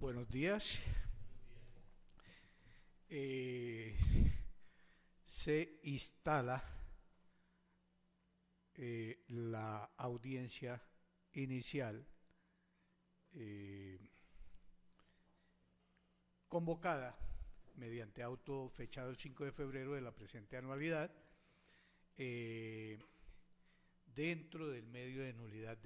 Buenos días. Eh, Se instala la audiencia inicial eh, convocada mediante auto fechado el 5 de febrero de la presente anualidad eh, dentro del medio de nulidad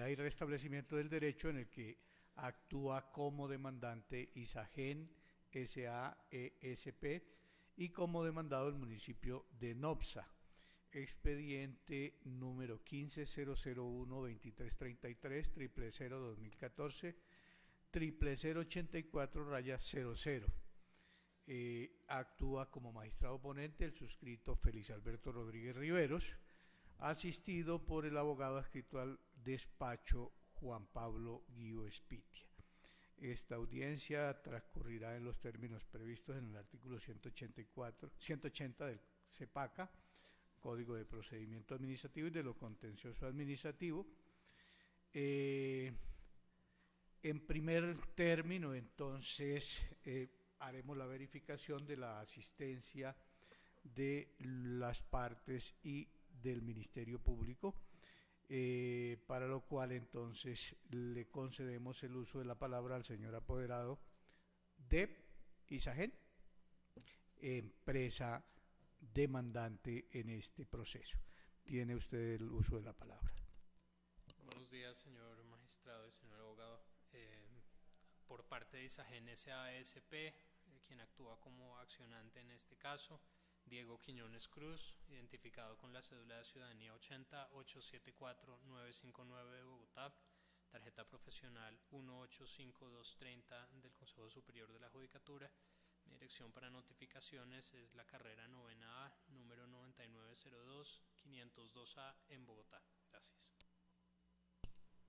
y restablecimiento del derecho en el que actúa como demandante Isagen SAESP y como demandado el municipio de Nopsa. Expediente número 15-001-2333, 000-2014, 00084-00. Actúa como magistrado ponente el suscrito Félix Alberto Rodríguez Riveros, asistido por el abogado adscrito al despacho Juan Pablo Guío Espitia. Esta audiencia transcurrirá en los términos previstos en el artículo 180 del CEPACA, Código de Procedimiento Administrativo y de lo Contencioso Administrativo. En primer término, entonces, haremos la verificación de la asistencia de las partes y del Ministerio Público, para lo cual entonces le concedemos el uso de la palabra al señor apoderado de Isagen, empresa demandante en este proceso. Tiene usted el uso de la palabra. Buenos días, señor magistrado y señor abogado. Por parte de Isagen SASP, quien actúa como accionante en este caso, Diego Quiñones Cruz, identificado con la cédula de ciudadanía 80-874-959 de Bogotá, tarjeta profesional 185230 del Consejo Superior de la Judicatura. Mi dirección para notificaciones es la carrera 9A, número 9902-502A en Bogotá. Gracias.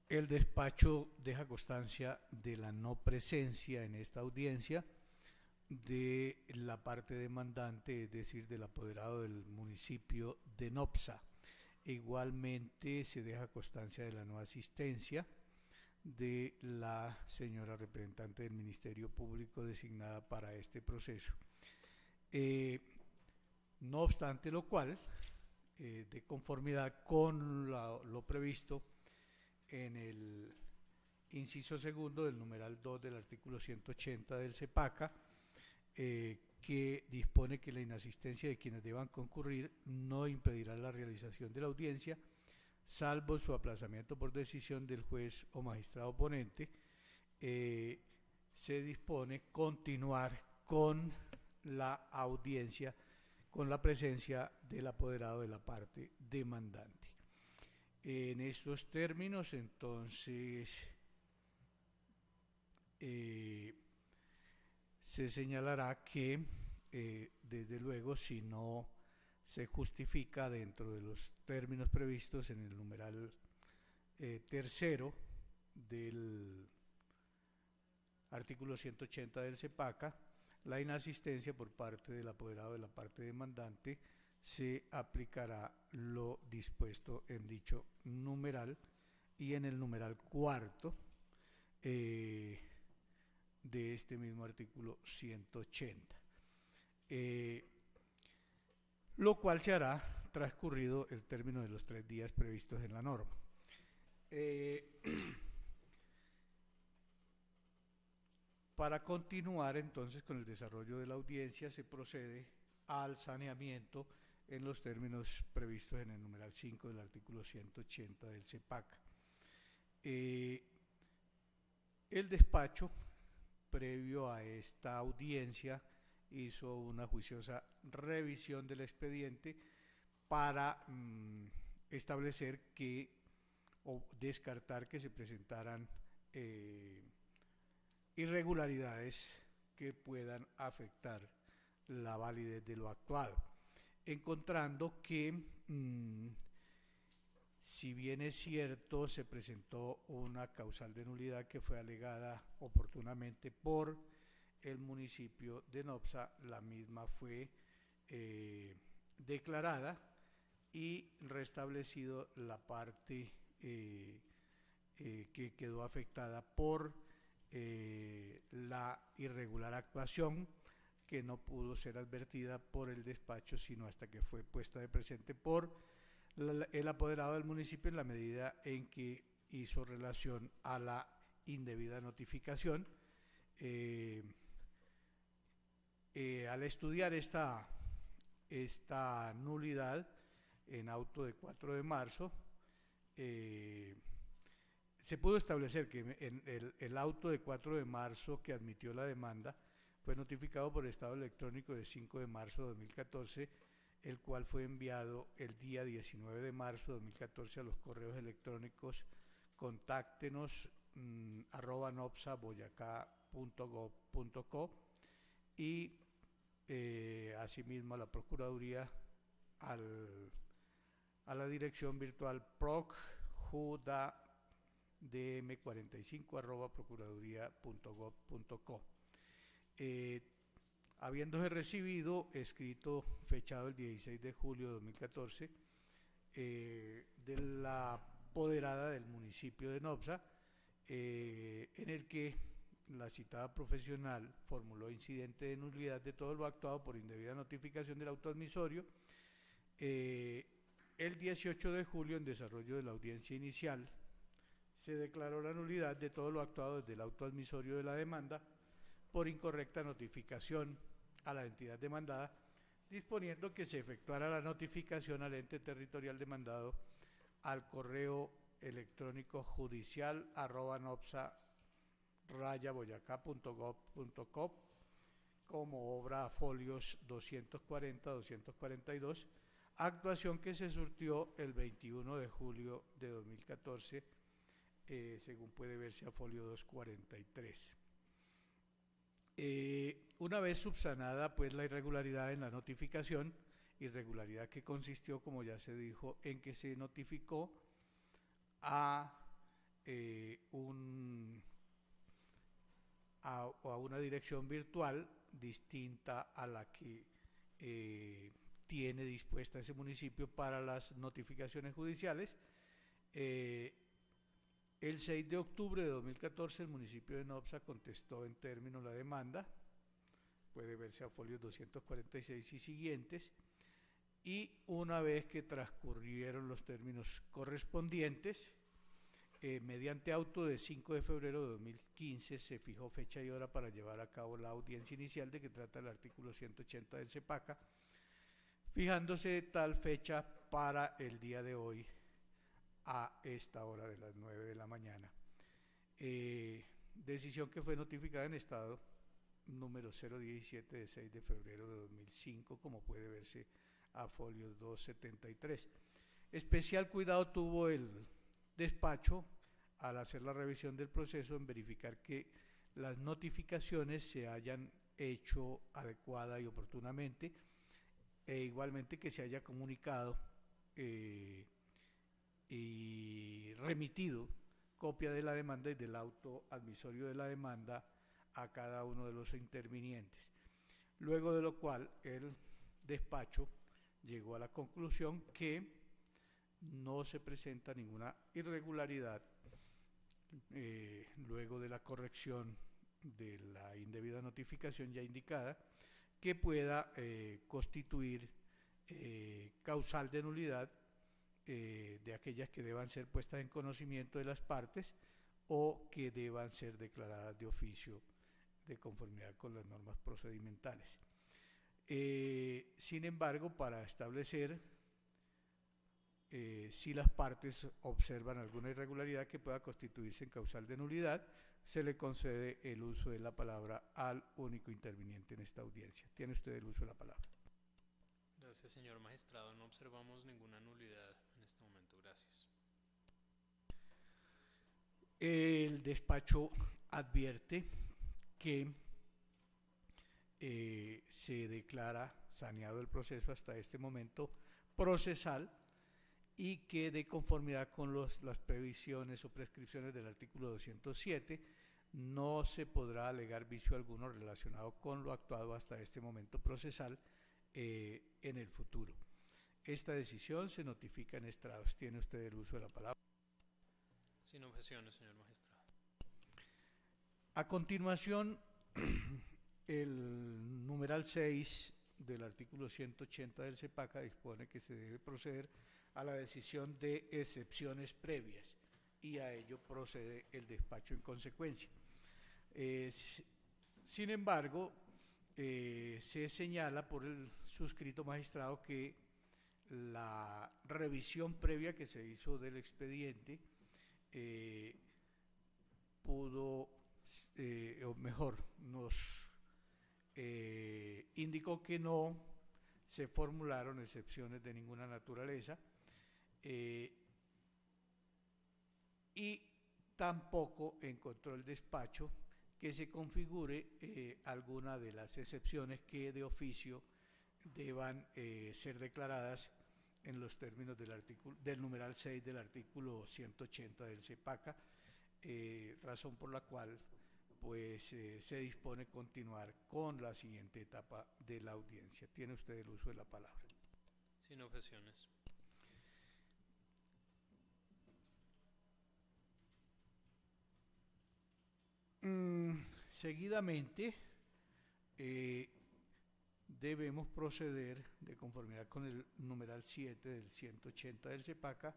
El despacho deja constancia de la no presencia en esta audiencia de la parte demandante, es decir, del apoderado del municipio de Nopsa. Igualmente se deja constancia de la no asistencia de la señora representante del Ministerio Público designada para este proceso. No obstante lo cual, de conformidad con lo previsto en el inciso segundo del numeral 2 del artículo 180 del CEPACA, que dispone que la inasistencia de quienes deban concurrir no impedirá la realización de la audiencia, salvo su aplazamiento por decisión del juez o magistrado ponente. Se dispone continuar con la audiencia con la presencia del apoderado de la parte demandante. En estos términos, entonces, se señalará que, desde luego, si no se justifica dentro de los términos previstos en el numeral tercero del artículo 180 del CEPACA, la inasistencia por parte del apoderado de la parte demandante se aplicará lo dispuesto en dicho numeral y en el numeral cuarto de este mismo artículo 180, lo cual se hará transcurrido el término de los 3 días previstos en la norma. Para continuar entonces con el desarrollo de la audiencia, se procede al saneamiento en los términos previstos en el numeral 5 del artículo 180 del CEPAC. El despacho, previo a esta audiencia, hizo una juiciosa revisión del expediente para establecer que o descartar que se presentaran irregularidades que puedan afectar la validez de lo actuado, encontrando que si bien es cierto, se presentó una causal de nulidad que fue alegada oportunamente por el municipio de Nopsa, la misma fue declarada y restablecido la parte que quedó afectada por la irregular actuación que no pudo ser advertida por el despacho sino hasta que fue puesta de presente por el apoderado del municipio en la medida en que hizo relación a la indebida notificación. Al estudiar esta nulidad en auto de 4 de marzo, se pudo establecer que en el auto de 4 de marzo que admitió la demanda fue notificado por estado electrónico de 5 de marzo de 2014, el cual fue enviado el día 19 de marzo de 2014 a los correos electrónicos contáctenos @nopsaboyacá.gov.co y asimismo a la Procuraduría a la dirección virtual procjudam45@procuraduría.gov.co. Habiéndose recibido escrito fechado el 16 de julio de 2014 de la apoderada del municipio de Nopsa, en el que la citada profesional formuló incidente de nulidad de todo lo actuado por indebida notificación del auto admisorio, el 18 de julio, en desarrollo de la audiencia inicial, se declaró la nulidad de todo lo actuado desde el auto admisorio de la demanda por incorrecta notificación a la entidad demandada, disponiendo que se efectuara la notificación al ente territorial demandado al correo electrónico judicial@nopsa-boyacá.gov.co como obra folios 240-242, actuación que se surtió el 21 de julio de 2014, según puede verse a folio 243. Una vez subsanada pues la irregularidad en la notificación, irregularidad que consistió, como ya se dijo, en que se notificó a una dirección virtual distinta a la que tiene dispuesta ese municipio para las notificaciones judiciales. El 6 de octubre de 2014 el municipio de Nopsa contestó en términos la demanda, puede verse a folios 246 y siguientes, y una vez que transcurrieron los términos correspondientes, mediante auto de 5 de febrero de 2015 se fijó fecha y hora para llevar a cabo la audiencia inicial de que trata el artículo 180 del CEPACA, fijándose tal fecha para el día de hoy a esta hora de las 9 de la mañana. Decisión que fue notificada en estado número 017 de 6 de febrero de 2005, como puede verse a folio 273. Especial cuidado tuvo el despacho al hacer la revisión del proceso en verificar que las notificaciones se hayan hecho adecuada y oportunamente, e igualmente que se haya comunicado y remitido copia de la demanda y del auto admisorio de la demanda a cada uno de los intervinientes. Luego de lo cual el despacho llegó a la conclusión que no se presenta ninguna irregularidad luego de la corrección de la indebida notificación ya indicada que pueda constituir causal de nulidad de aquellas que deban ser puestas en conocimiento de las partes o que deban ser declaradas de oficio de conformidad con las normas procedimentales. Sin embargo, para establecer si las partes observan alguna irregularidad que pueda constituirse en causal de nulidad, se le concede el uso de la palabra al único interviniente en esta audiencia. Tiene usted el uso de la palabra. Gracias, señor magistrado. No observamos ninguna nulidad en este momento. Gracias. El despacho advierte que se declara saneado el proceso hasta este momento procesal y que de conformidad con las previsiones o prescripciones del artículo 207 no se podrá alegar vicio alguno relacionado con lo actuado hasta este momento procesal en el futuro. Esta decisión se notifica en estrados. Tiene usted el uso de la palabra. Sin objeciones, señor magistrado. A continuación, el numeral 6 del artículo 180 del CEPACA dispone que se debe proceder a la decisión de excepciones previas y a ello procede el despacho en consecuencia. Sin embargo, se señala por el suscrito magistrado que la revisión previa que se hizo del expediente pudo, o mejor, nos indicó que no se formularon excepciones de ninguna naturaleza y tampoco encontró el despacho que se configure alguna de las excepciones que de oficio deban ser declaradas en los términos del numeral 6 del artículo 180 del CEPACA, razón por la cual pues se dispone continuar con la siguiente etapa de la audiencia. Tiene usted el uso de la palabra. Sin objeciones. Seguidamente, debemos proceder, de conformidad con el numeral 7 del 180 del CEPACA,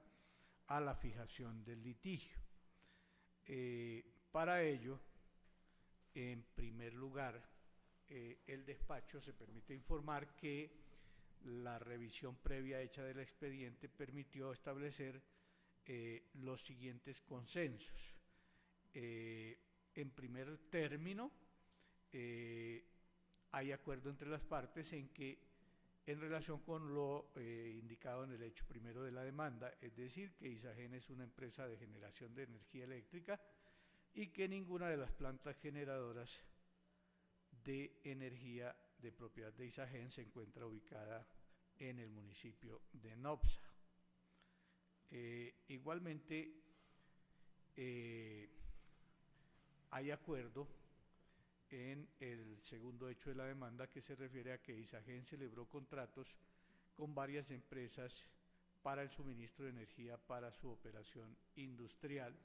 a la fijación del litigio. Para ello, en primer lugar, el despacho se permite informar que la revisión previa hecha del expediente permitió establecer los siguientes consensos. En primer término, hay acuerdo entre las partes en que, en relación con lo indicado en el hecho primero de la demanda, es decir, que Isagen es una empresa de generación de energía eléctrica y que ninguna de las plantas generadoras de energía de propiedad de Isagen se encuentra ubicada en el municipio de Nopsa. Igualmente, hay acuerdo en el segundo hecho de la demanda, que se refiere a que Isagen celebró contratos con varias empresas para el suministro de energía para su operación industrial,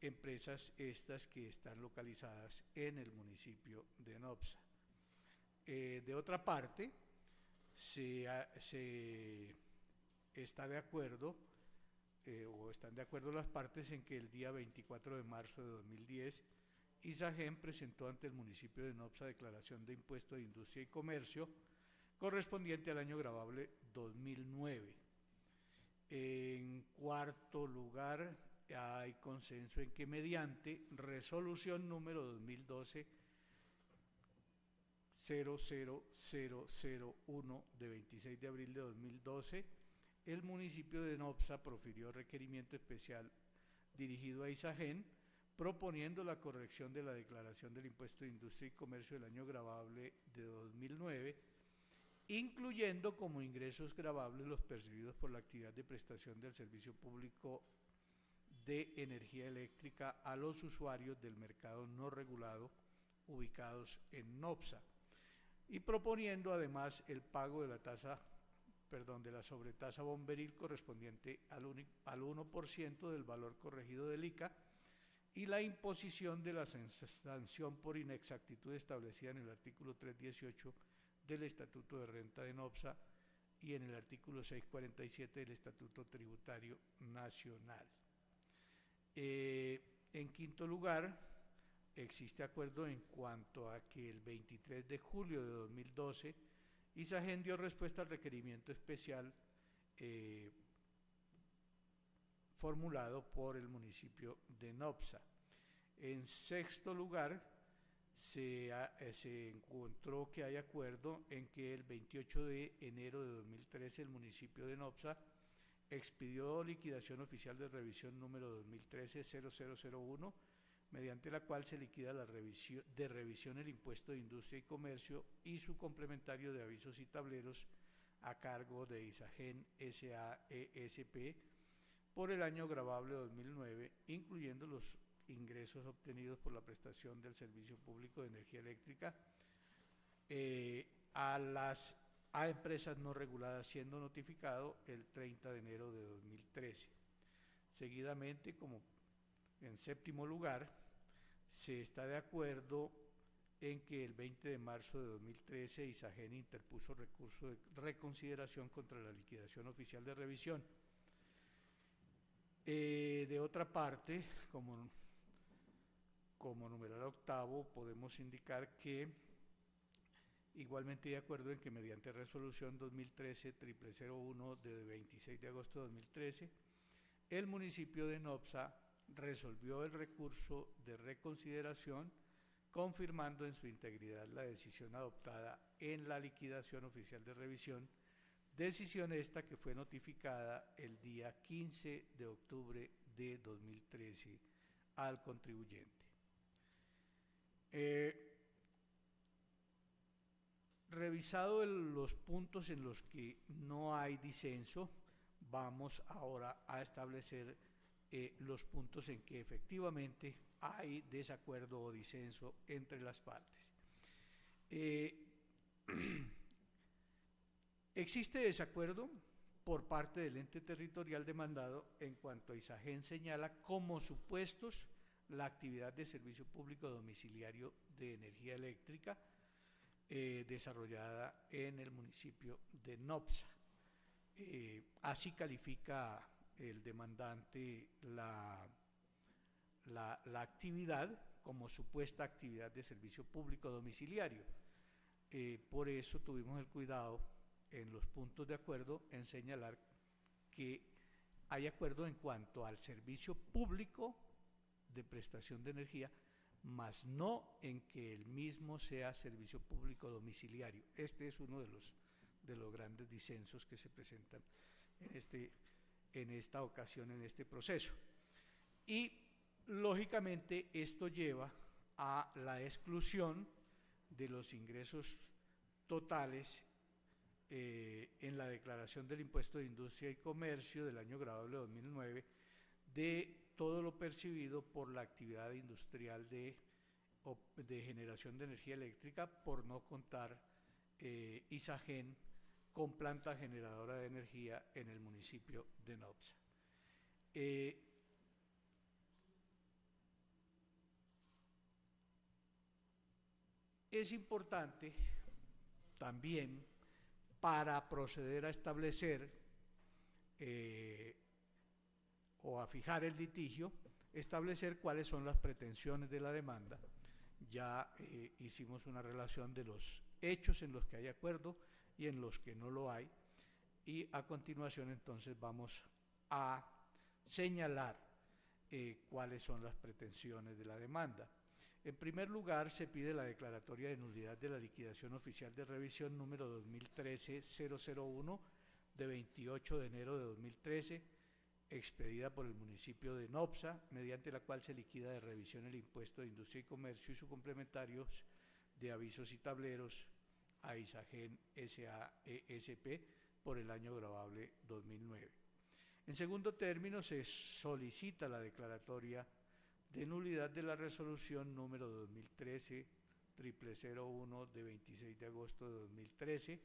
empresas estas que están localizadas en el municipio de Nopsa. De otra parte, se está de acuerdo, o están de acuerdo las partes en que el día 24 de marzo de 2010 Isagen presentó ante el municipio de Nopsa declaración de impuesto de industria y comercio correspondiente al año gravable 2009. En cuarto lugar, hay consenso en que mediante resolución número 2012-00001 de 26 de abril de 2012, el municipio de Nopsa profirió requerimiento especial dirigido a Isagen, proponiendo la corrección de la declaración del impuesto de industria y comercio del año gravable de 2009, incluyendo como ingresos gravables los percibidos por la actividad de prestación del servicio público de energía eléctrica a los usuarios del mercado no regulado ubicados en Nopsa, y proponiendo además el pago de la la sobretasa bomberil correspondiente al 1% del valor corregido del ICA y la imposición de la sanción por inexactitud establecida en el artículo 318 del Estatuto de Renta de Nopsa y en el artículo 647 del Estatuto Tributario Nacional. En quinto lugar, existe acuerdo en cuanto a que el 23 de julio de 2012 Isagen dio respuesta al requerimiento especial formulado por el municipio de Nopsa. En sexto lugar, se encontró que hay acuerdo en que el 28 de enero de 2013 el municipio de Nopsa expidió liquidación oficial de revisión número 2013-0001, mediante la cual se liquida la revisión el impuesto de industria y comercio y su complementario de avisos y tableros a cargo de Isagen S.A.E.S.P. por el año gravable 2009, incluyendo los ingresos obtenidos por la prestación del servicio público de energía eléctrica a empresas no reguladas, siendo notificado el 30 de enero de 2013. Seguidamente, como en séptimo lugar, se está de acuerdo en que el 20 de marzo de 2013 Isagen interpuso recurso de reconsideración contra la liquidación oficial de revisión. De otra parte, como numeral octavo, podemos indicar que igualmente de acuerdo en que mediante resolución 2013-0001 de 26 de agosto de 2013, el municipio de Nopsa resolvió el recurso de reconsideración, confirmando en su integridad la decisión adoptada en la liquidación oficial de revisión, decisión esta que fue notificada el día 15 de octubre de 2013 al contribuyente. Revisado los puntos en los que no hay disenso, vamos ahora a establecer los puntos en que efectivamente hay desacuerdo o disenso entre las partes. Existe desacuerdo por parte del ente territorial demandado en cuanto a Isagen señala como supuestos la actividad de servicio público domiciliario de energía eléctrica desarrollada en el municipio de Nopsa. Así califica el demandante la actividad como supuesta actividad de servicio público domiciliario. Por eso tuvimos el cuidado en los puntos de acuerdo en señalar que hay acuerdo en cuanto al servicio público de prestación de energía, mas no en que el mismo sea servicio público domiciliario. Este es uno de los grandes disensos que se presentan en esta ocasión, en este proceso. Y lógicamente esto lleva a la exclusión de los ingresos totales en la declaración del impuesto de industria y comercio del año gravable 2009 de todo lo percibido por la actividad industrial de generación de energía eléctrica, por no contar Isagen con planta generadora de energía en el municipio de Nopsa. Es importante también para proceder a establecer o a fijar el litigio, establecer cuáles son las pretensiones de la demanda. Ya hicimos una relación de los hechos en los que hay acuerdo y en los que no lo hay, y a continuación entonces vamos a señalar cuáles son las pretensiones de la demanda. En primer lugar, se pide la declaratoria de nulidad de la liquidación oficial de revisión número 2013-001 de 28 de enero de 2013, expedida por el municipio de Nopsa, mediante la cual se liquida de revisión el impuesto de industria y comercio y sus complementarios de avisos y tableros a Isagen S.A.E.S.P. por el año gravable 2009. En segundo término, se solicita la declaratoria de nulidad de la resolución número 2013-0001 de 26 de agosto de 2013,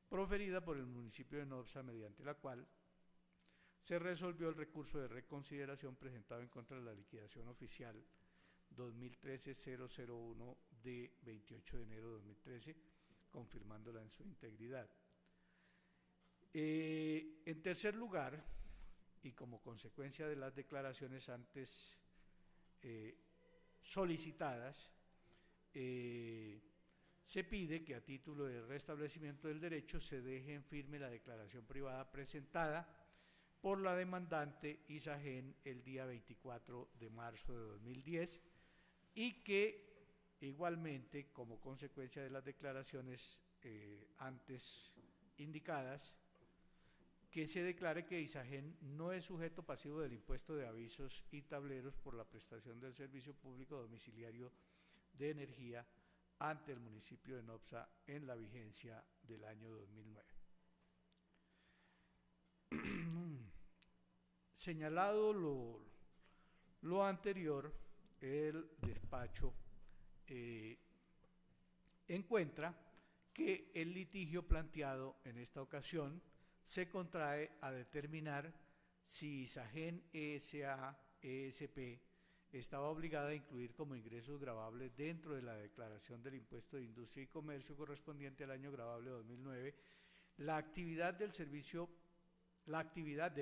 proferida por el municipio de Nopsa, mediante la cual se resolvió el recurso de reconsideración presentado en contra de la liquidación oficial 2013-001 de 28 de enero de 2013, confirmándola en su integridad. En tercer lugar, y como consecuencia de las declaraciones antes solicitadas, se pide que a título de restablecimiento del derecho se deje en firme la declaración privada presentada por la demandante Isagen el día 24 de marzo de 2010 y que igualmente, como consecuencia de las declaraciones antes indicadas, que se declare que Isagen no es sujeto pasivo del impuesto de avisos y tableros por la prestación del servicio público domiciliario de energía ante el municipio de Nopsa en la vigencia del año 2009. Señalado lo anterior, el despacho encuentra que el litigio planteado en esta ocasión se contrae a determinar si Isagen S.A.E.S.P. estaba obligada a incluir como ingresos gravables dentro de la declaración del impuesto de industria y comercio correspondiente al año gravable 2009 la actividad de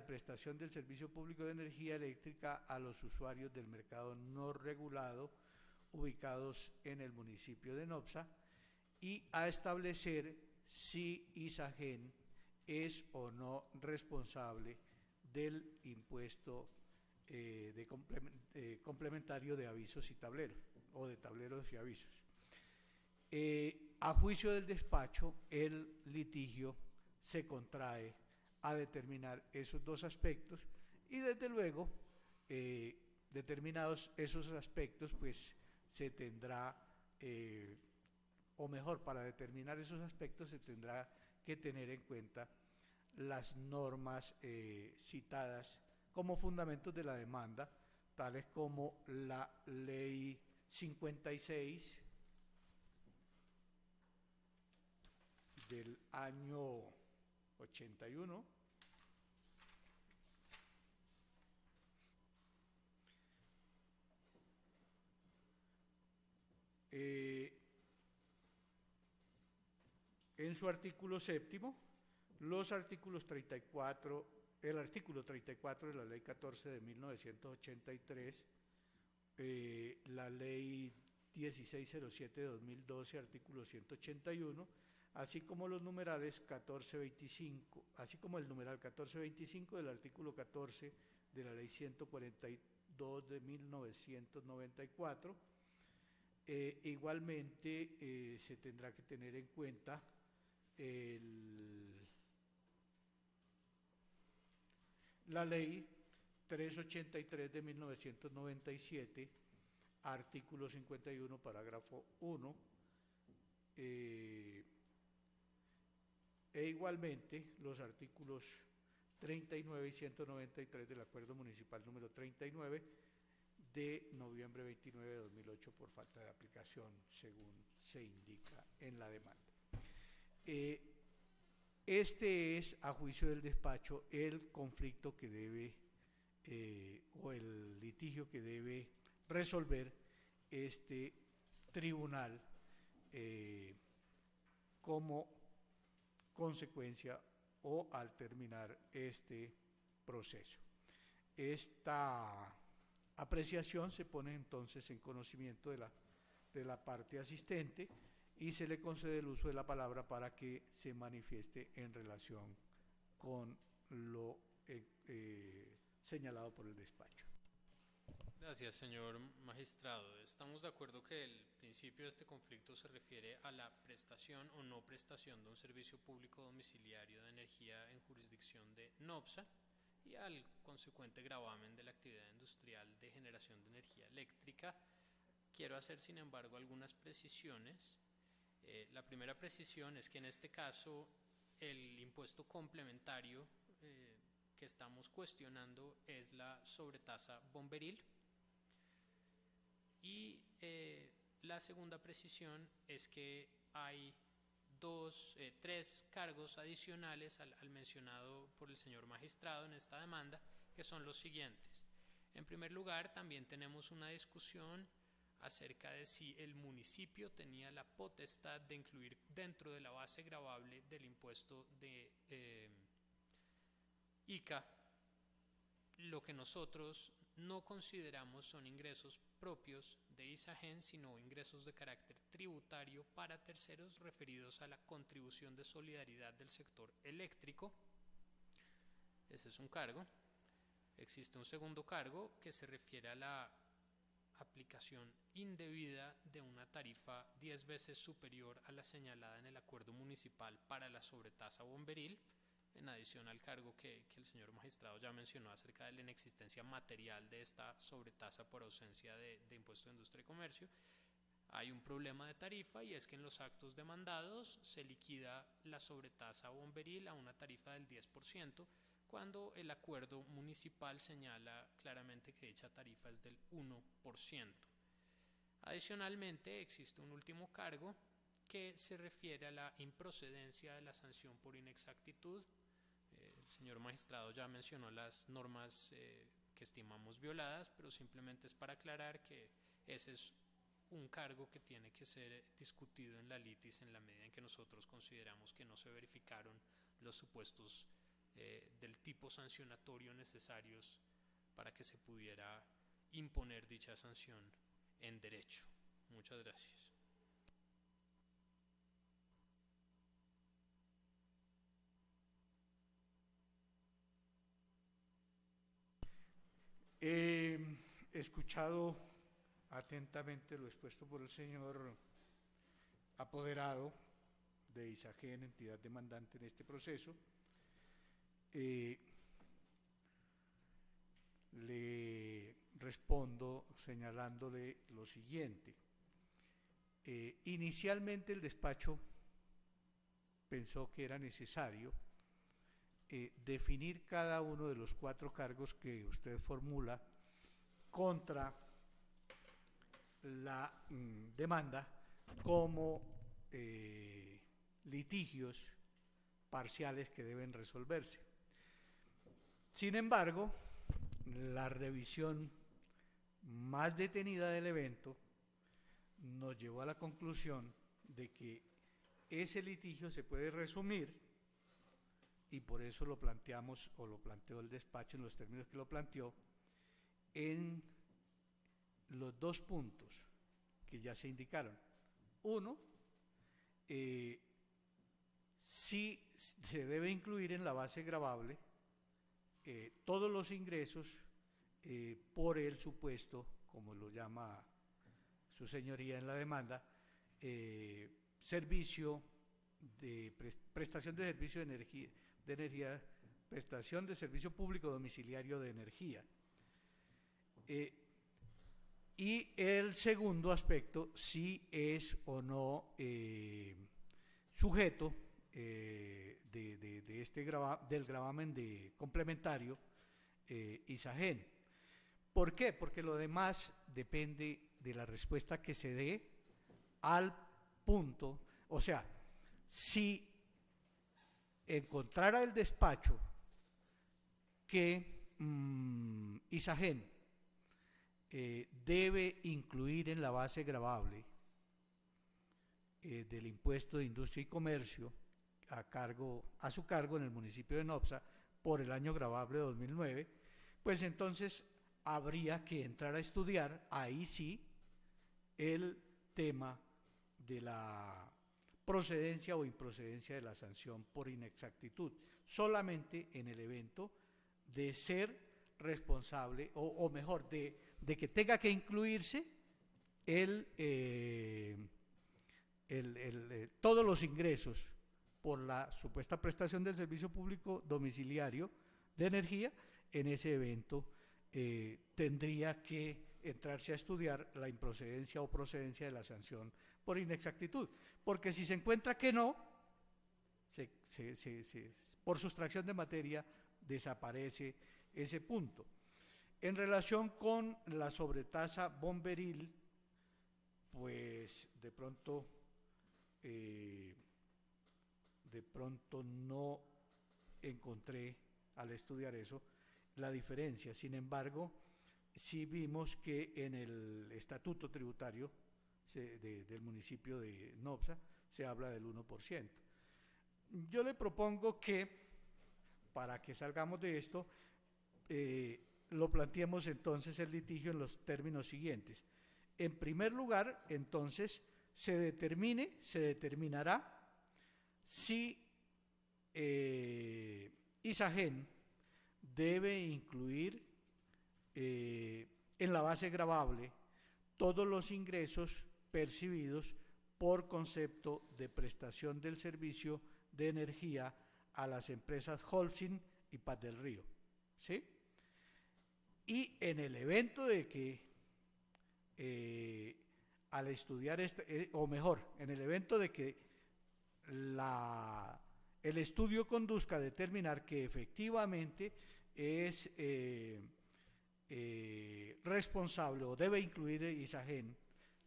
prestación del servicio público de energía eléctrica a los usuarios del mercado no regulado ubicados en el municipio de Nopsa y a establecer si ISAGEN es o no responsable del impuesto complementario de avisos y tableros, o de tableros y avisos. A juicio del despacho, el litigio se contrae a determinar esos dos aspectos y desde luego, determinados esos aspectos, pues se tendrá, o mejor, para determinar esos aspectos se tendrá que tener en cuenta las normas citadas como fundamentos de la demanda, tales como la Ley 56 del año 81, en su artículo séptimo, los artículos 34, el artículo 34 de la Ley 14 de 1983, la Ley 1607 de 2012, artículo 181, así como los numerales 1425, así como el numeral 1425 del artículo 14 de la Ley 142 de 1994. Igualmente se tendrá que tener en cuenta la Ley 383 de 1997, artículo 51, parágrafo 1, e igualmente los artículos 39 y 193 del Acuerdo Municipal número 39 de noviembre 29 de 2008 por falta de aplicación, según se indica en la demanda. Este es, a juicio del despacho, el conflicto que debe, o el litigio que debe resolver este tribunal como consecuencia o al terminar este proceso. Esta apreciación se pone entonces en conocimiento de la parte asistente y se le concede el uso de la palabra para que se manifieste en relación con lo señalado por el despacho. Gracias, señor magistrado. Estamos de acuerdo que el principio de este conflicto se refiere a la prestación o no prestación de un servicio público domiciliario de energía en jurisdicción de NOPSA y al consecuente gravamen de la actividad industrial de generación de energía eléctrica. Quiero hacer, sin embargo, algunas precisiones. La primera precisión es que en este caso el impuesto complementario que estamos cuestionando es la sobretasa bomberil. Y la segunda precisión es que hay tres cargos adicionales al mencionado por el señor magistrado en esta demanda, que son los siguientes. En primer lugar, también tenemos una discusión acerca de si el municipio tenía la potestad de incluir dentro de la base gravable del impuesto de ICA lo que nosotros no consideramos son ingresos propios de ISAGEN, sino ingresos de carácter tributario para terceros referidos a la contribución de solidaridad del sector eléctrico. Ese es un cargo. Existe un segundo cargo que se refiere a la aplicación indebida de una tarifa 10 veces superior a la señalada en el acuerdo municipal para la sobretasa bomberil, en adición al cargo que el señor magistrado ya mencionó acerca de la inexistencia material de esta sobretasa por ausencia de impuesto de industria y comercio. Hay un problema de tarifa y es que en los actos demandados se liquida la sobretasa bomberil a una tarifa del 10%, cuando el acuerdo municipal señala claramente que dicha tarifa es del 1%. Adicionalmente, existe un último cargo que se refiere a la improcedencia de la sanción por inexactitud. El señor magistrado ya mencionó las normas que estimamos violadas, pero simplemente es para aclarar que ese es un cargo que tiene que ser discutido en la litis en la medida en que nosotros consideramos que no se verificaron los supuestos del tipo sancionatorio necesarios para que se pudiera imponer dicha sanción en derecho. Muchas gracias. He escuchado atentamente lo expuesto por el señor apoderado de Isagen, entidad demandante en este proceso. Le respondo señalándole lo siguiente. Inicialmente el despacho pensó que era necesario definir cada uno de los 4 cargos que usted formula contra la demanda como litigios parciales que deben resolverse. Sin embargo, la revisión más detenida del evento nos llevó a la conclusión de que ese litigio se puede resumir, y por eso lo planteamos, o lo planteó el despacho en los términos que lo planteó, en los 2 puntos que ya se indicaron. Uno, si se debe incluir en la base gravable todos los ingresos por el supuesto, como lo llama su señoría en la demanda, servicio de prestación de servicio de energía, prestación de servicio público domiciliario de energía. Y el segundo aspecto, si es o no sujeto del gravamen de complementario Isagen. ¿Por qué? Porque lo demás depende de la respuesta que se dé al punto. O sea, si encontrara el despacho que Isagen debe incluir en la base gravable del impuesto de industria y comercio a su cargo en el municipio de Nopsa por el año gravable 2009, pues entonces habría que entrar a estudiar ahí sí el tema de la procedencia o improcedencia de la sanción por inexactitud, solamente en el evento de ser responsable, o mejor, de que tenga que incluirse todos los ingresos por la supuesta prestación del servicio público domiciliario de energía. En ese evento tendría que entrarse a estudiar la improcedencia o procedencia de la sanción por inexactitud, porque si se encuentra que no, por sustracción de materia desaparece ese punto. En relación con la sobretasa bomberil, pues de pronto no encontré al estudiar eso la diferencia. Sin embargo, sí vimos que en el estatuto tributario del municipio de Nopsa se habla del 1%. Yo le propongo que, para que salgamos de esto, lo planteemos entonces el litigio en los términos siguientes. En primer lugar, entonces, se determinará si Isagen debe incluir en la base gravable todos los ingresos percibidos por concepto de prestación del servicio de energía a las empresas Holcim y Paz del Río, ¿sí? Y en el evento de que al estudiar o mejor, en el evento de que el estudio conduzca a determinar que efectivamente es responsable o debe incluir Isagen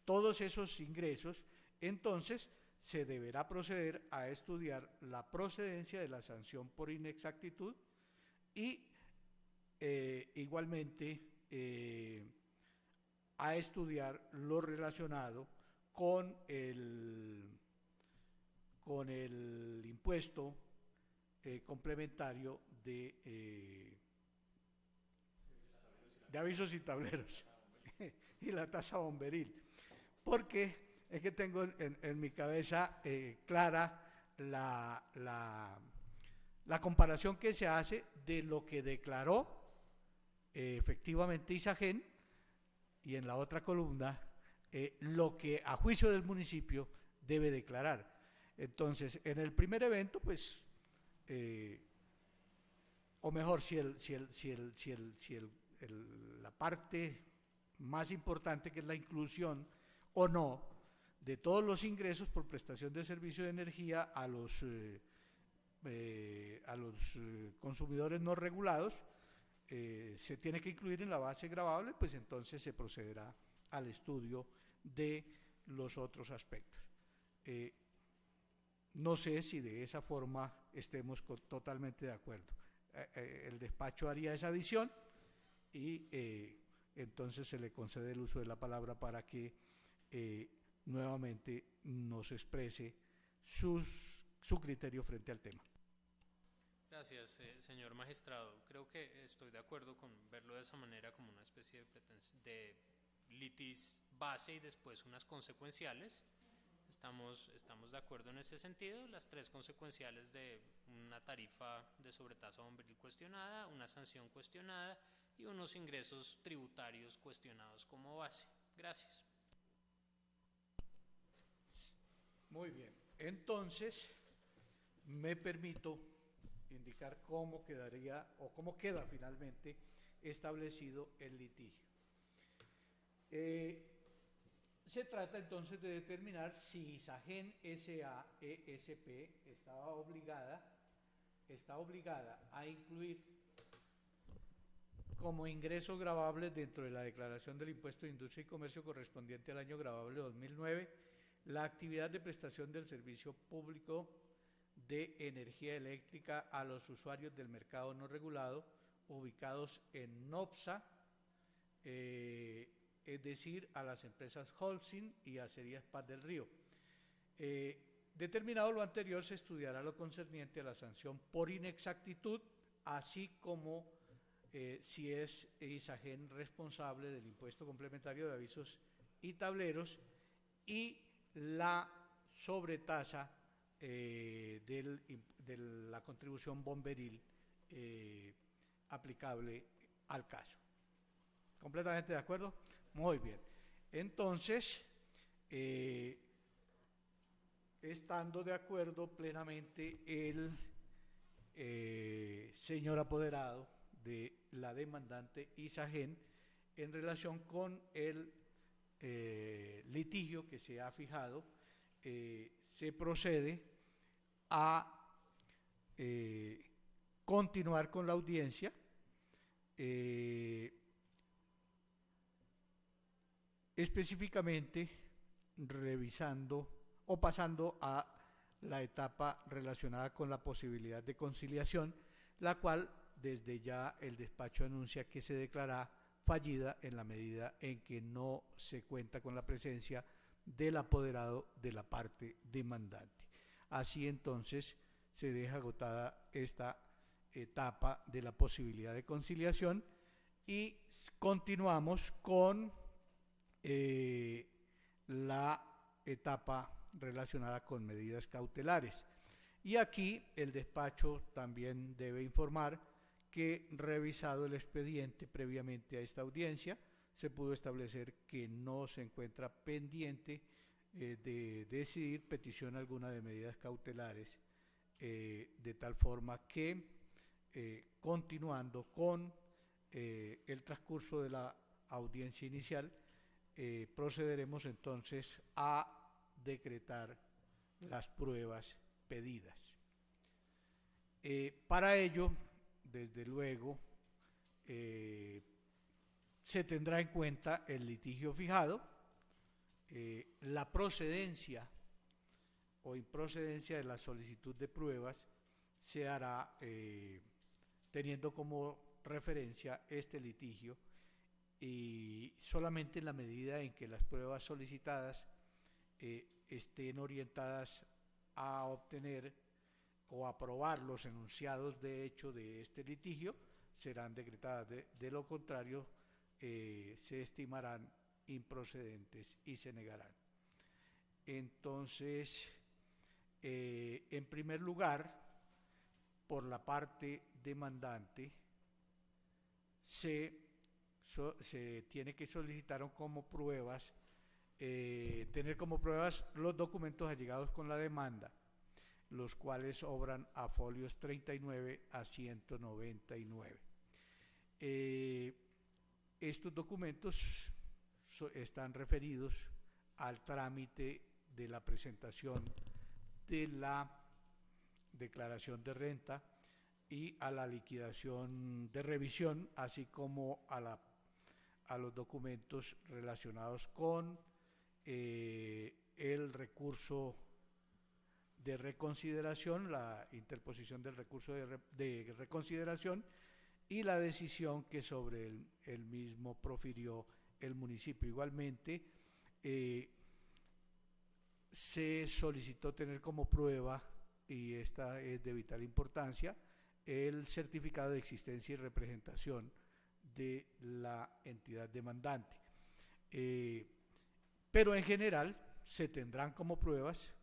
todos esos ingresos, entonces se deberá proceder a estudiar la procedencia de la sanción por inexactitud y igualmente a estudiar lo relacionado con el impuesto complementario de avisos y tableros y la tasa bomberil, porque es que tengo en mi cabeza clara la comparación que se hace de lo que declaró efectivamente Isagen, y en la otra columna lo que a juicio del municipio debe declarar. Entonces, en el primer evento, pues, o mejor, la parte más importante, que es la inclusión o no de todos los ingresos por prestación de servicio de energía a los consumidores no regulados, se tiene que incluir en la base gravable, pues entonces se procederá al estudio de los otros aspectos. No sé si de esa forma estemos totalmente de acuerdo. El despacho haría esa adición y entonces se le concede el uso de la palabra para que nuevamente nos exprese su criterio frente al tema. Gracias, señor magistrado. Creo que estoy de acuerdo con verlo de esa manera, como una especie de litis base y después unas consecuenciales. Estamos de acuerdo en ese sentido. Las tres consecuenciales de una tarifa de sobretasa bomberil cuestionada, una sanción cuestionada y unos ingresos tributarios cuestionados como base. Gracias. Muy bien. Entonces, me permito indicar cómo quedaría o cómo queda finalmente establecido el litigio. Se trata entonces de determinar si Isagen S.A.E.S.P. está obligada a incluir como ingresos gravables dentro de la declaración del impuesto de industria y comercio correspondiente al año gravable 2009 la actividad de prestación del servicio público de energía eléctrica a los usuarios del mercado no regulado ubicados en NOPSA, es decir, a las empresas Holcim y Acerías Paz del Río. Determinado lo anterior, se estudiará lo concerniente a la sanción por inexactitud, así como si es Isagen responsable del impuesto complementario de avisos y tableros y la sobretasa de la contribución bomberil aplicable al caso. ¿Completamente de acuerdo? Muy bien. Entonces, estando de acuerdo plenamente el señor apoderado de la demandante Isagen en relación con el litigio que se ha fijado, se procede a continuar con la audiencia, específicamente revisando o pasando a la etapa relacionada con la posibilidad de conciliación, la cual desde ya el despacho anuncia que se declara fallida en la medida en que no se cuenta con la presencia del apoderado de la parte demandante. Así entonces se deja agotada esta etapa de la posibilidad de conciliación y continuamos con la etapa relacionada con medidas cautelares. Y aquí el despacho también debe informar que, revisado el expediente previamente a esta audiencia, se pudo establecer que no se encuentra pendiente de decidir petición alguna de medidas cautelares, de tal forma que, continuando con el transcurso de la audiencia inicial, procederemos entonces a decretar las pruebas pedidas. Para ello, desde luego, se tendrá en cuenta el litigio fijado, la procedencia o improcedencia de la solicitud de pruebas se hará teniendo como referencia este litigio, y solamente en la medida en que las pruebas solicitadas estén orientadas a obtener o aprobar los enunciados de hecho de este litigio, serán decretadas. De lo contrario, se estimarán improcedentes y se negarán. Entonces, en primer lugar, por la parte demandante, se tiene que solicitar como pruebas, tener como pruebas los documentos allegados con la demanda, los cuales obran a folios 39 a 199. Estos documentos están referidos al trámite de la presentación de la declaración de renta y a la liquidación de revisión, así como a los documentos relacionados con el recurso de reconsideración, la interposición del recurso de reconsideración y la decisión que sobre el mismo profirió el municipio. Igualmente, se solicitó tener como prueba, y esta es de vital importancia, el certificado de existencia y representación de la entidad demandante. Pero en general se tendrán como pruebas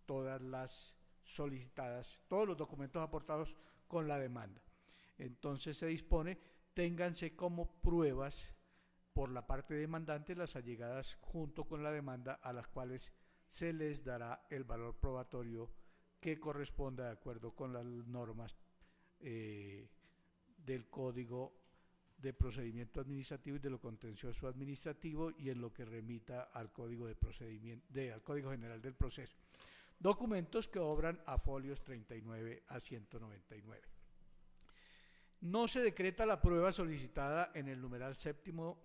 todas las solicitadas, todos los documentos aportados con la demanda. Entonces se dispone, ténganse como pruebas por la parte demandante las allegadas junto con la demanda, a las cuales se les dará el valor probatorio que corresponda de acuerdo con las normas del Código de Procedimiento Administrativo y de lo Contencioso Administrativo, y en lo que remita al Código de Procedimiento, al Código General del Proceso. Documentos que obran a folios 39 a 199. No se decreta la prueba solicitada en el numeral séptimo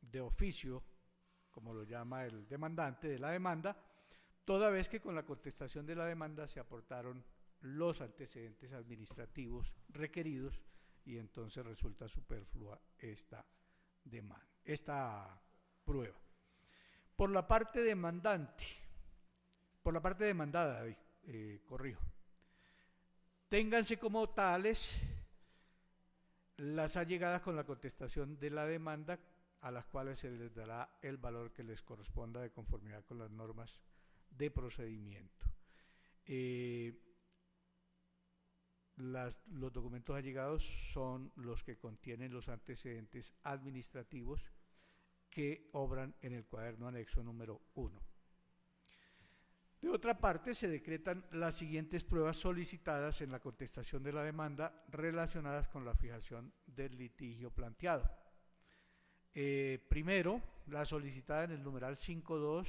de oficio, como lo llama el demandante de la demanda, toda vez que con la contestación de la demanda se aportaron los antecedentes administrativos requeridos, y entonces resulta superflua esta prueba. Por la parte demandada, corrijo, ténganse como tales las allegadas con la contestación de la demanda, a las cuales se les dará el valor que les corresponda de conformidad con las normas de procedimiento. Los documentos allegados son los que contienen los antecedentes administrativos que obran en el cuaderno anexo número 1. De otra parte, se decretan las siguientes pruebas solicitadas en la contestación de la demanda relacionadas con la fijación del litigio planteado. Primero, la solicitada en el numeral 5.2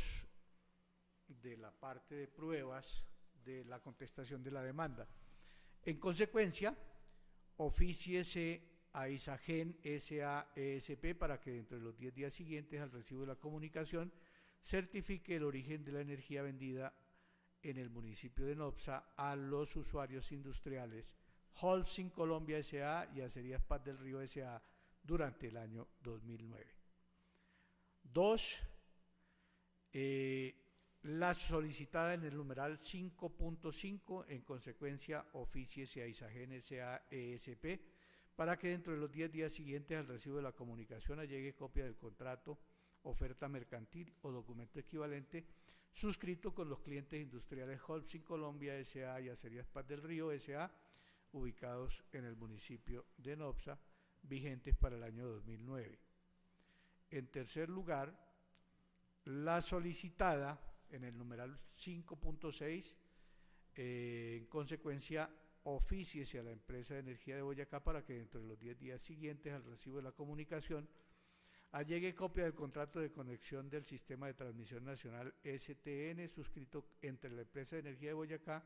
de la parte de pruebas de la contestación de la demanda. En consecuencia, ofíciese a Isagen S.A.E.S.P. para que dentro de los 10 días siguientes al recibo de la comunicación certifique el origen de la energía vendida en el municipio de Nopsa a los usuarios industriales Holcim Colombia S.A. y Acerías Paz del Río S.A. durante el año 2009. 2. La solicitada en el numeral 5.5, en consecuencia, ofíciese a Isagen S.A.E.S.P. para que dentro de los 10 días siguientes al recibo de la comunicación allegue copia del contrato, oferta mercantil o documento equivalente suscrito con los clientes industriales Holcim Colombia S.A. y Acerías Paz del Río S.A. ubicados en el municipio de Nopsa, vigentes para el año 2009. En tercer lugar, la solicitada en el numeral 5.6, en consecuencia, ofíciese a la empresa de energía de Boyacá para que dentro de los 10 días siguientes al recibo de la comunicación allegue copia del contrato de conexión del Sistema de Transmisión Nacional STN suscrito entre la empresa de energía de Boyacá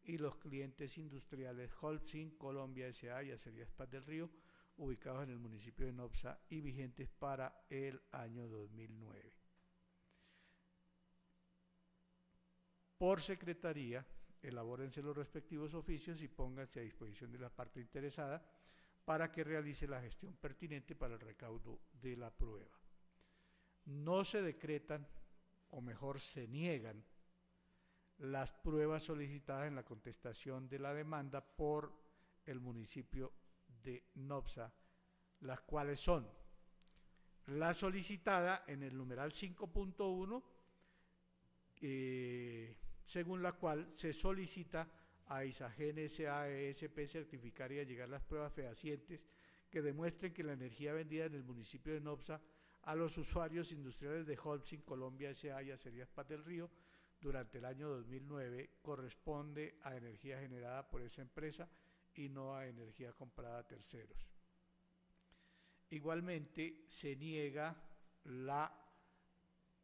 y los clientes industriales Holcim Colombia S.A. y Acerías Paz del Río, ubicados en el municipio de Nopsa y vigentes para el año 2009. Por secretaría, elabórense los respectivos oficios y pónganse a disposición de la parte interesada para que realice la gestión pertinente para el recaudo de la prueba. No se decretan, o mejor se niegan, las pruebas solicitadas en la contestación de la demanda por el municipio de Nopsa, las cuales son la solicitada en el numeral 5.1, según la cual se solicita a Isagen SAESP certificar y allegar las pruebas fehacientes que demuestren que la energía vendida en el municipio de Nopsa a los usuarios industriales de Holcim Colombia S.A. y Acerías Paz del Río durante el año 2009 corresponde a energía generada por esa empresa y no a energía comprada a terceros. Igualmente, se niega la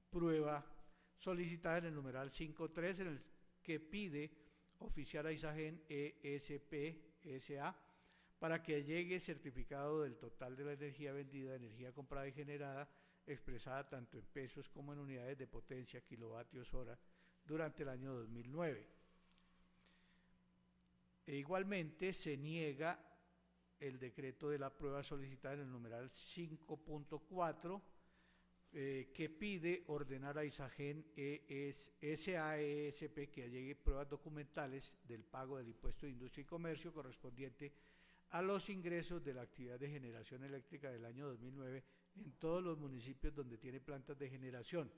prueba solicitada en el numeral 5.3, en el que pide oficiar a Isagen ESP S.A. para que llegue certificado del total de la energía vendida, energía comprada y generada, expresada tanto en pesos como en unidades de potencia, kilovatios hora, durante el año 2009. E igualmente se niega el decreto de la prueba solicitada en el numeral 5.4, que pide ordenar a Isagen SAESP que allegue pruebas documentales del pago del impuesto de industria y comercio correspondiente a los ingresos de la actividad de generación eléctrica del año 2009 en todos los municipios donde tiene plantas de generación.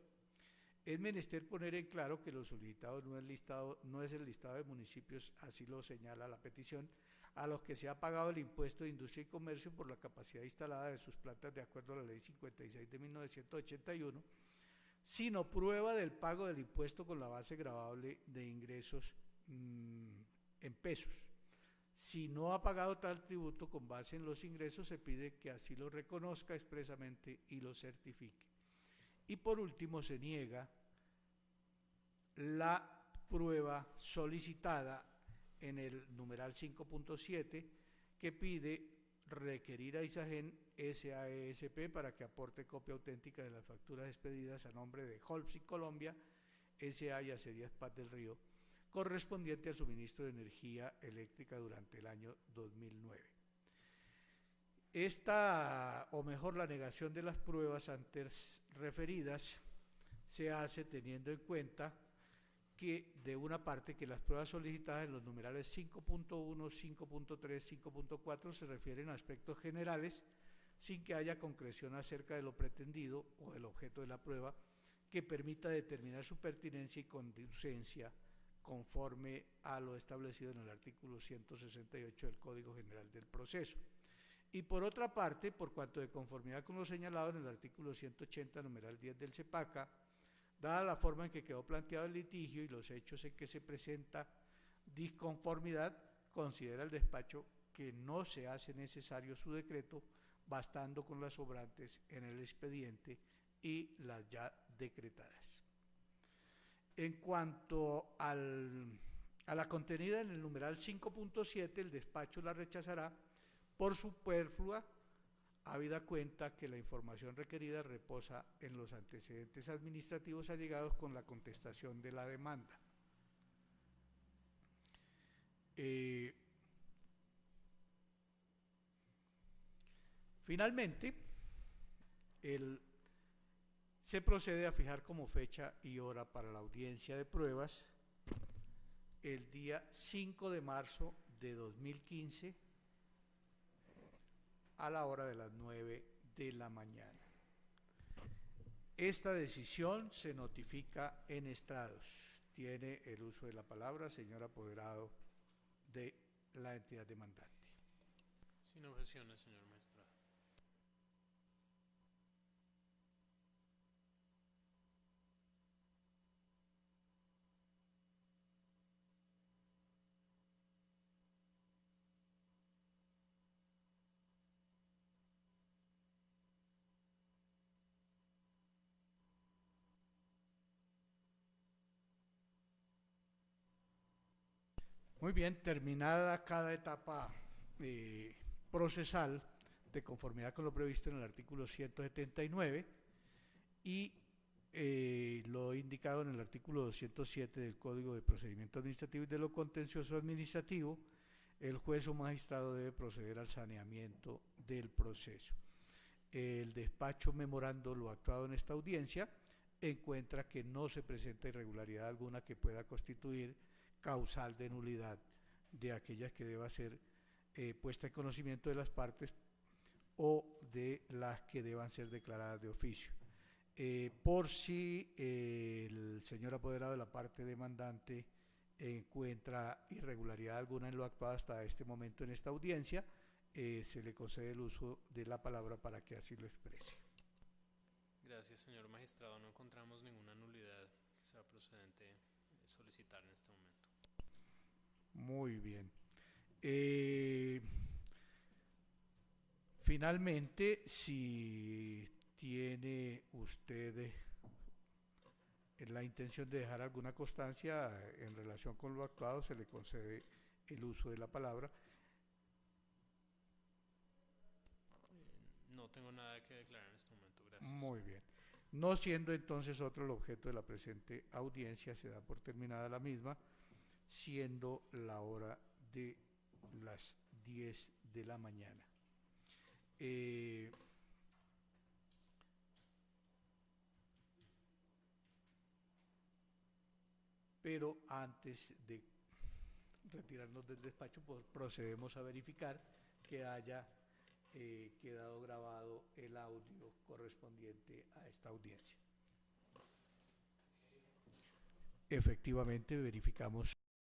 Es menester poner en claro que lo solicitado no es el listado de municipios, así lo señala la petición, a los que se ha pagado el impuesto de industria y comercio por la capacidad instalada de sus plantas de acuerdo a la ley 56 de 1981, sino prueba del pago del impuesto con la base gravable de ingresos en pesos. Si no ha pagado tal tributo con base en los ingresos, se pide que así lo reconozca expresamente y lo certifique. Y por último, se niega la prueba solicitada en el numeral 5.7, que pide requerir a Isagen SAESP para que aporte copia auténtica de las facturas expedidas a nombre de Holcim Colombia S.A. y Acerías Paz del Río, correspondiente al suministro de energía eléctrica durante el año 2009. Esta, o mejor la negación de las pruebas antes referidas, se hace teniendo en cuenta que, de una parte, que las pruebas solicitadas en los numerales 5.1, 5.3, 5.4 se refieren a aspectos generales sin que haya concreción acerca de lo pretendido o del objeto de la prueba que permita determinar su pertinencia y conducencia conforme a lo establecido en el artículo 168 del Código General del Proceso. Y por otra parte, por cuanto de conformidad con lo señalado en el artículo 180, numeral 10 del CEPACA, dada la forma en que quedó planteado el litigio y los hechos en que se presenta disconformidad, considera el despacho que no se hace necesario su decreto, bastando con las sobrantes en el expediente y las ya decretadas. En cuanto a la contenida en el numeral 5.7, el despacho la rechazará por superflua, habida cuenta que la información requerida reposa en los antecedentes administrativos allegados con la contestación de la demanda. Finalmente, se procede a fijar como fecha y hora para la audiencia de pruebas el día 5 de marzo de 2015 a la hora de las 9 de la mañana. Esta decisión se notifica en estrados. Tiene el uso de la palabra, señor apoderado de la entidad demandante. Sin objeciones, señor magistrado. Muy bien, terminada cada etapa procesal de conformidad con lo previsto en el artículo 179 y lo indicado en el artículo 207 del Código de Procedimiento Administrativo y de lo Contencioso Administrativo, el juez o magistrado debe proceder al saneamiento del proceso. El despacho memorando lo actuado en esta audiencia encuentra que no se presenta irregularidad alguna que pueda constituir causal de nulidad de aquellas que deba ser puesta en conocimiento de las partes o de las que deban ser declaradas de oficio. Por si el señor apoderado de la parte demandante encuentra irregularidad alguna en lo actuado hasta este momento en esta audiencia, se le concede el uso de la palabra para que así lo exprese. Gracias, señor magistrado. No encontramos ninguna nulidad que sea procedente solicitar en este momento. Muy bien. Finalmente, si tiene usted la intención de dejar alguna constancia en relación con lo actuado, se le concede el uso de la palabra. No tengo nada que declarar en este momento, gracias. Muy bien. No siendo entonces otro el objeto de la presente audiencia, se da por terminada la misma, siendo la hora de las 10 de la mañana. Pero antes de retirarnos del despacho, pues procedemos a verificar que haya quedado grabado el audio correspondiente a esta audiencia. Efectivamente, verificamos